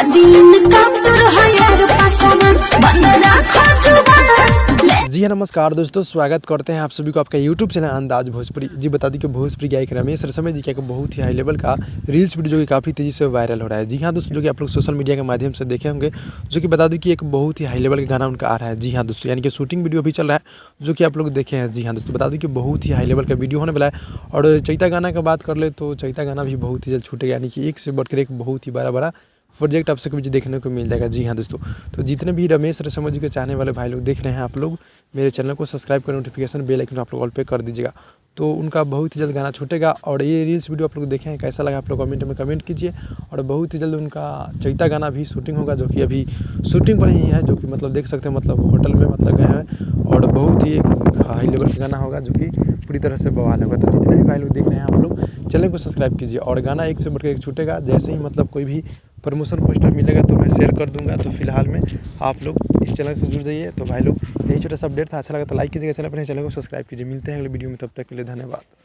जी हाँ, नमस्कार दोस्तों, स्वागत करते हैं आप सभी को आपका यूट्यूब चैनल अंदाज भोजपुरी। जी बता दी कि भोजपुरी गायक रमेश रसमय जी का एक बहुत ही हाई लेवल का रील्स वीडियो जो कि काफ़ी तेज़ी से वायरल हो रहा है। जी हाँ दोस्तों, जो कि आप लोग सोशल मीडिया के माध्यम से देखे होंगे, जो कि बता दूं कि एक बहुत ही हाई लेवल का गाना उनका आ रहा है। जी हाँ दोस्तों, यानी कि शूटिंग वीडियो भी चल रहा है, जो कि आप लोग देखे हैं। जी हाँ दोस्तों, बता दूं कि बहुत ही हाई लेवल का वीडियो होने वाला है। और चैता गाना का बात कर ले तो चैता गाना भी बहुत ही जल्द छूटेगा, यानी कि एक से बढ़कर एक बहुत ही बड़ा प्रोजेक्ट आप सबको भी देखने को मिल जाएगा। जी हाँ दोस्तों, तो जितने भी रमेश रसमय जी के चाहने वाले भाई लोग देख रहे हैं, आप लोग मेरे चैनल को सब्सक्राइब कर नोटिफिकेशन बेल आइकन आप लोग ऑल पे कर दीजिएगा, तो उनका बहुत ही जल्द गाना छूटेगा। और ये रील्स वीडियो आप लोग देखें, कैसा लगा आप लोग कमेंट में कमेंट कीजिए। और बहुत ही जल्द उनका चैता गाना भी शूटिंग होगा, जो कि अभी शूटिंग पर ही है, जो कि मतलब देख सकते हैं, मतलब होटल में मतलब गए हैं। और बहुत ही हाई लेवल का गाना होगा, जो कि पूरी तरह से बवाल होगा। तो जितने भी भाई लोग देख रहे हैं, आप लोग चैनल को सब्सक्राइब कीजिए। और गाना एक से बढ़कर एक छूटेगा, जैसे ही मतलब कोई भी प्रमोशन पोस्टर मिलेगा तो मैं शेयर कर दूंगा। तो फिलहाल में आप लोग इस चैनल से जुड़ जाइए। तो भाई लोग, यही छोटा सा अपडेट था, अच्छा लगा तो लाइक कीजिएगा, चैनल पर चैनल को सब्सक्राइब कीजिए। मिलते हैं अगले वीडियो में, तब तक के लिए धन्यवाद।